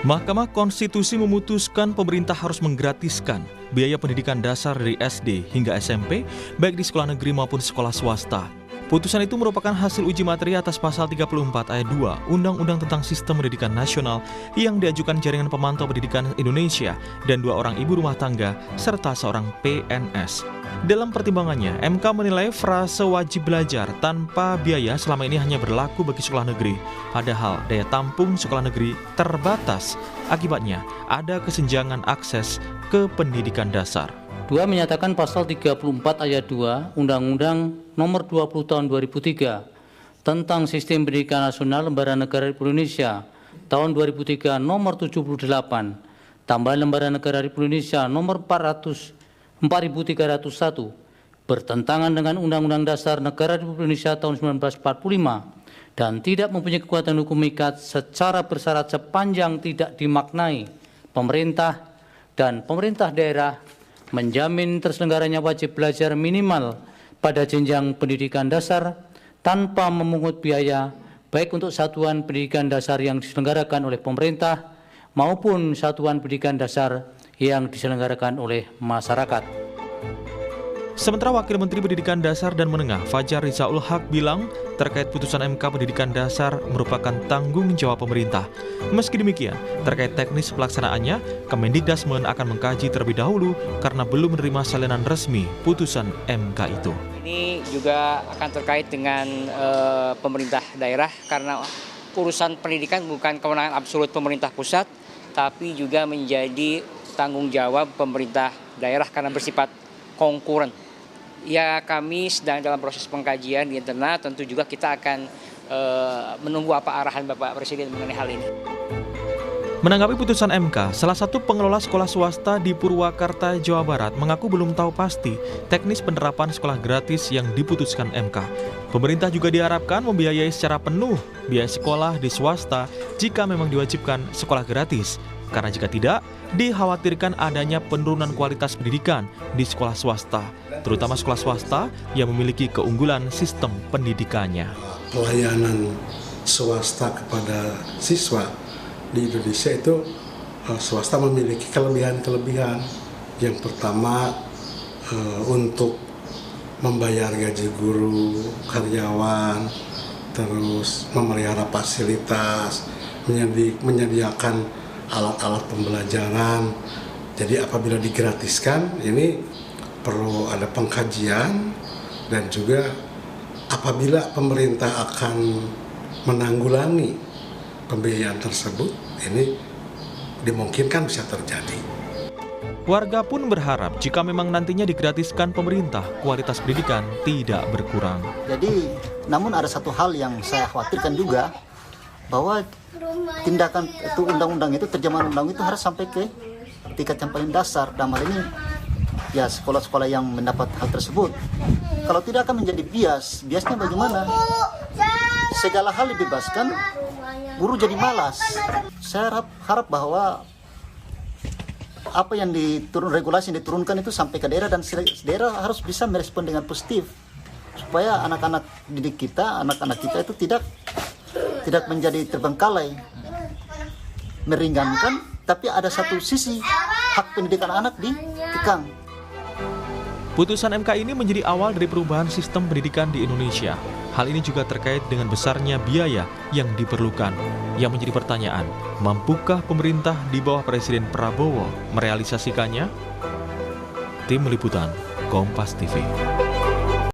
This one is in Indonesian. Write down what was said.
Mahkamah Konstitusi memutuskan pemerintah harus menggratiskan biaya pendidikan dasar dari SD hingga SMP, baik di sekolah negeri maupun sekolah swasta. Putusan itu merupakan hasil uji materi atas pasal 34 ayat 2 Undang-Undang tentang Sistem Pendidikan Nasional yang diajukan Jaringan Pemantau Pendidikan Indonesia dan 2 orang ibu rumah tangga serta seorang PNS. Dalam pertimbangannya, MK menilai frase wajib belajar tanpa biaya selama ini hanya berlaku bagi sekolah negeri. Padahal daya tampung sekolah negeri terbatas. Akibatnya, ada kesenjangan akses ke pendidikan dasar. 2 menyatakan pasal 34 ayat 2 Undang-Undang Nomor 20 Tahun 2003 tentang Sistem Pendidikan Nasional Lembaran Negara Republik Indonesia tahun 2003 Nomor 78 tambahan Lembaran Negara Republik Indonesia Nomor 4301 bertentangan dengan Undang-Undang Dasar Negara Republik Indonesia tahun 1945 dan tidak mempunyai kekuatan hukum mengikat secara bersyarat sepanjang tidak dimaknai pemerintah dan pemerintah daerah menjamin terselenggaranya wajib belajar minimal pada jenjang pendidikan dasar tanpa memungut biaya baik untuk satuan pendidikan dasar yang diselenggarakan oleh pemerintah maupun satuan pendidikan dasar yang diselenggarakan oleh masyarakat. Sementara Wakil Menteri Pendidikan Dasar dan Menengah Fajar Rizaul Haq bilang terkait putusan MK Pendidikan Dasar merupakan tanggung jawab pemerintah. Meski demikian, terkait teknis pelaksanaannya, Kemendikbudrismen akan mengkaji terlebih dahulu karena belum menerima salinan resmi putusan MK itu. Ini juga akan terkait dengan pemerintah daerah karena urusan pendidikan bukan kewenangan absolut pemerintah pusat, tapi juga menjadi tanggung jawab pemerintah daerah karena bersifat konkuren. Ya, kami sedang dalam proses pengkajian di internal, tentu juga kita akan menunggu apa arahan Bapak Presiden mengenai hal ini. Menanggapi putusan MK, salah satu pengelola sekolah swasta di Purwakarta, Jawa Barat mengaku belum tahu pasti teknis penerapan sekolah gratis yang diputuskan MK. Pemerintah juga diharapkan membiayai secara penuh biaya sekolah di swasta jika memang diwajibkan sekolah gratis. Karena jika tidak, dikhawatirkan adanya penurunan kualitas pendidikan di sekolah swasta, terutama sekolah swasta yang memiliki keunggulan sistem pendidikannya. Pelayanan swasta kepada siswa di Indonesia itu swasta memiliki kelebihan-kelebihan. Yang pertama untuk membayar gaji guru, karyawan, terus memelihara fasilitas, menyediakan alat-alat pembelajaran. Jadi apabila digratiskan, ini perlu ada pengkajian dan juga apabila pemerintah akan menanggulangi pembiayaan tersebut, ini dimungkinkan bisa terjadi. Warga pun berharap jika memang nantinya digratiskan pemerintah, kualitas pendidikan tidak berkurang. Jadi, namun ada satu hal yang saya khawatirkan juga, bahwa tindakan itu undang-undang itu, terjemahan undang itu harus sampai ke tingkat yang paling dasar. Dan hal ini ya sekolah-sekolah yang mendapat hal tersebut. Kalau tidak akan menjadi biasnya bagaimana? Segala hal dibebaskan, guru jadi malas. Saya harap bahwa apa yang regulasi yang diturunkan itu sampai ke daerah dan daerah harus bisa merespon dengan positif supaya anak-anak didik kita, anak-anak kita itu tidak menjadi terbengkalai, meringankan, tapi ada satu sisi hak pendidikan anak dikekang. Putusan MK ini menjadi awal dari perubahan sistem pendidikan di Indonesia. Hal ini juga terkait dengan besarnya biaya yang diperlukan. Yang menjadi pertanyaan, mampukah pemerintah di bawah Presiden Prabowo merealisasikannya? Tim Liputan, Kompas TV.